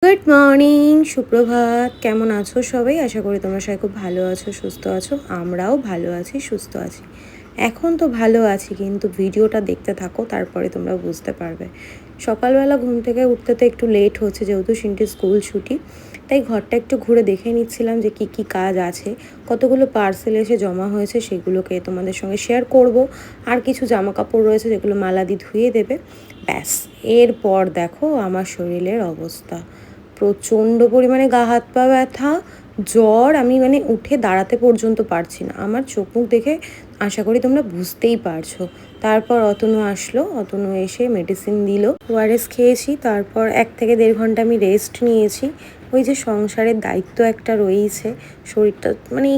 Good morning, সুপ্রভাত। কেমন আছো সবাই? আশা করি তোমরা সবাই খুব ভালো আছো, সুস্থ আছো। আমরাও ভালো আছি, সুস্থ আছি। এখন তো ভালো আছি, কিন্তু ভিডিওটা দেখতে থাকো, তারপরে তোমরা বুঝতে পারবে। সকালবেলা ঘুম থেকে উঠতে তো একটু লেট হচ্ছে, যেহেতু সিনটির স্কুল ছুটি। তাই ঘরটা একটু ঘুরে দেখে নিচ্ছিলাম যে কি কি কাজ আছে, কতগুলো পার্সেল এসে জমা হয়েছে, সেগুলোকে তোমাদের সঙ্গে শেয়ার করব। আর কিছু জামা কাপড় রয়েছে যেগুলো মালাদি ধুয়ে দেবে। ব্যাস, এরপর দেখো আমার শরীরের অবস্থা। প্রচণ্ড পরিমাণে গা হাত পা ব্যথা, জ্বর। আমি উঠে দাঁড়াতে পর্যন্ত পারছি না। আমার চোখ মুখ দেখে আশা করি তোমরা বুঝতেই পারছো। তারপর অতনু আসলো, অতনু এসে মেডিসিন দিল, ওআরএস খেয়েছি। তারপর 1 থেকে দেড় ঘন্টা আমি রেস্ট নিয়েছি। ওই যে সংসারের দায়িত্ব একটা রয়েছে, শরীরটা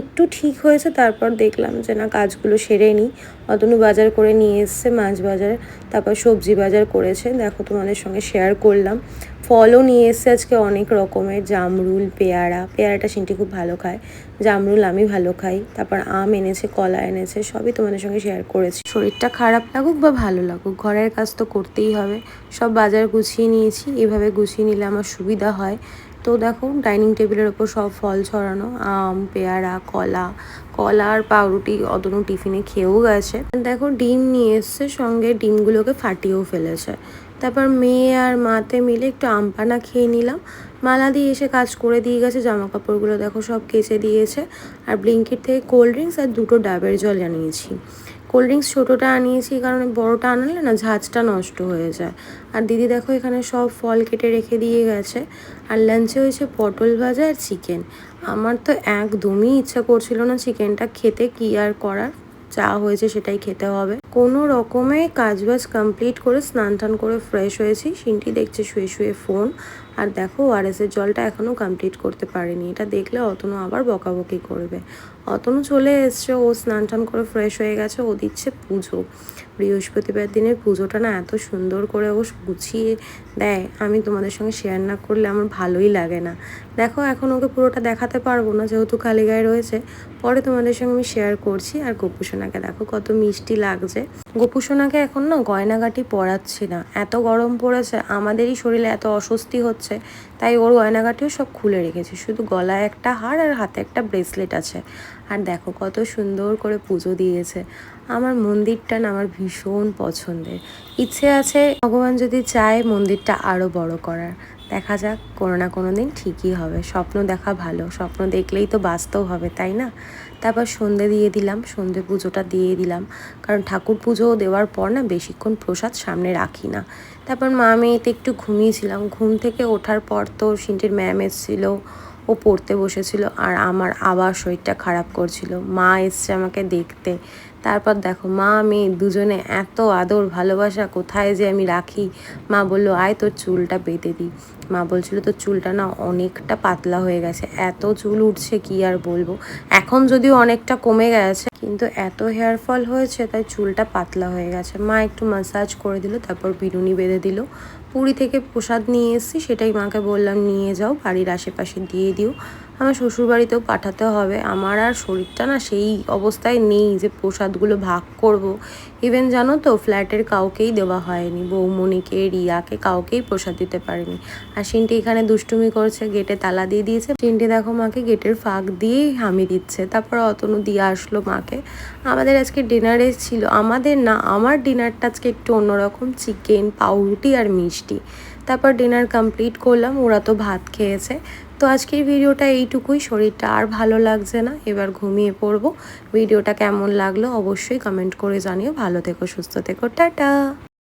একটু ঠিক হয়েছে। তারপর দেখলাম যে না, কাজগুলো সেরে নিই। অতনু বাজার করে নিয়ে এসছে, মাছ বাজার, তারপর সবজি বাজার করেছে, দেখো তোমাদের সঙ্গে শেয়ার করলাম। ফলও নিয়ে এসছে আজকে অনেক রকমের, জামরুল, পেয়ারাটা সিনটি খুব ভালো খায়, জামরুল আমি ভালো খাই। তারপর আম এনেছে, কলা এনেছে, সবই তোমাদের সঙ্গে শেয়ার করেছি। শরীরটা খারাপ লাগুক বা ভালো লাগুক, ঘরের কাজ তো করতেই হবে। সব বাজার গুছিয়ে নিয়েছি, এভাবে গুছিয়ে নিলে আমার সুবিধা হয়। তো দেখো, ডাইনিং টেবিলের ওপর সব ফল ছড়ানো, আম, পেয়ারা, কলা আর পাউরুটি অতনু টিফিনে খেয়েও গেছে। দেখো, ডিম নিয়ে এসছে, সঙ্গে ডিমগুলোকে ফাটিয়েও ফেলেছে। তারপর মেয়ে আর মাতে মিলে একটু আমপানা খেয়ে নিলাম। মালা দিয়ে এসে কাজ করে দিয়ে গেছে, জামা কাপড়গুলো দেখো সব কেচে দিয়েছে। আর ব্লিঙ্কিট থেকে কোল্ড ড্রিঙ্কস আর 2টো ডাবের জল আনিয়েছি। কোল্ড ড্রিঙ্কস ছোটোটা আনিয়েছি কারণ বড়োটা আনলে না ঝাঁজটা নষ্ট হয়ে যায়। আর দিদি দেখো এখানে সব ফল কেটে রেখে দিয়ে গেছে। আর লাঞ্চে হয়েছে পটল ভাজা আর চিকেন। আমার তো একদমই ইচ্ছা করছিল না চিকেনটা খেতে, কি আর করার, যা হয়েছে সেটাই খেতে হবে। কোনো রকমে কাজবাজ কমপ্লিট করে স্নান টান করে ফ্রেশ হয়েছি। সিনটি দেখছে শুয়ে শুয়ে ফোন। আর দেখো, ওআরএসের জলটা এখনও কমপ্লিট করতে পারেনি। এটা দেখলে অতনু আবার বকাবকি করবে। অতনু চলে এসছে, ও স্নান টান করে ফ্রেশ হয়ে গেছে। ও দিচ্ছে পুজো। বৃহস্পতিবার দিনের পুজোটা না এত সুন্দর করে ও গুছিয়ে দেয়, আমি তোমাদের সঙ্গে শেয়ার না করলে আমার ভালোই লাগে না। দেখো, এখন ওকে পুরোটা দেখাতে পারবো না, যেহেতু খালি গায়ে রয়েছে। পরে তোমাদের সঙ্গে আমি শেয়ার করছি। আর গোপুসোনাকে দেখো কত মিষ্টি লাগছে। গোপুসোনাকে এখন না গয়নাগাটি পরাচ্ছি না, এত গরম পড়েছে, আমাদেরই শরীরে এত অস্বস্তি হচ্ছে। তাই ওর গয়নাগাটিও সব খুলে রেখেছি, শুধু গলায় একটা হার আর হাতে একটা ব্রেসলেট আছে। আর দেখো কত সুন্দর করে পুজো দিয়েছে। আমার মন্দিরটা না আমার ভীষণ পছন্দের। ইচ্ছে আছে ভগবান যদি চায় মন্দিরটা আরও বড় করার। দেখা যাক, কোনো না কোনো দিন ঠিকই হবে। স্বপ্ন দেখা ভালো, স্বপ্ন দেখলেই তো বাস্তব হবে, তাই না? তারপর সন্ধে দিয়ে দিলাম, সন্ধে পুজোটা দিয়ে দিলাম, কারণ ঠাকুর পুজো দেওয়ার পর না বেশিক্ষণ প্রসাদ সামনে রাখি না। তারপর মা মেয়েতে একটু ঘুমিয়েছিলাম। ঘুম থেকে ওঠার পর তো সিনটির ম্যাম এসেছিলো, ও পড়তে বসেছিল। আর আমার আবার শরীরটা খারাপ করছিল। মা এসছে আমাকে দেখতে। তারপর দেখো, মা মেয়ে দুজনে এত আদর ভালোবাসা কোথায় যে আমি রাখি। মা বললো, আয় তোর চুলটা বেঁধে দিই। মা বলছিল তোর চুলটা না অনেকটা পাতলা হয়ে গেছে, এত চুল উঠছে কি আর বলবো। এখন যদিও অনেকটা কমে গেছে, কিন্তু এত হেয়ার ফল হয়েছে তাই চুলটা পাতলা হয়ে গেছে। মা একটু ম্যাসাজ করে দিল, তারপর বিনুনি বেঁধে দিল। পুরী থেকে প্রসাদ নিয়ে এসেছি, সেটাই মাকে বললাম নিয়ে যাও, বাড়ির আশেপাশে দিয়ে দিও। আমার শ্বশুরবাড়িতেও পাঠাতে হবে। আমার আর শরীরটা না সেই অবস্থায় নেই যে প্রসাদগুলো ভাগ করব। ইভেন জানো তো, ফ্ল্যাটের কাউকেই দেওয়া হয়নি, বৌমণিকে, রিয়াকে, কাউকেই প্রসাদ দিতে পারিনি। আর সিনটি এখানে দুষ্টুমি করছে, গেটে তালা দিয়ে দিয়েছে। সিনটি দেখো মাকে গেটের ফাঁক দিয়েই হামি দিচ্ছে। তারপর অতনু দিয়ে আসলো মাকে। আমাদের আজকে ডিনারে ছিল, আমাদের না আমার ডিনারটা আজকে একটু অন্যরকম, চিকেন, পাউরুটি আর মিষ্টি। তারপর ডিনার কমপ্লিট করলাম, ওরা তো ভাত খেয়েছে। তো আজকের ভিডিওটা এইটুকুই, শরীরটা আর ভালো লাগছে না, এবার ঘুমিয়ে পড়বো। ভিডিওটা কেমন লাগলো অবশ্যই কমেন্ট করে জানিও। ভালো থেকো, সুস্থ থেকো, টাটা।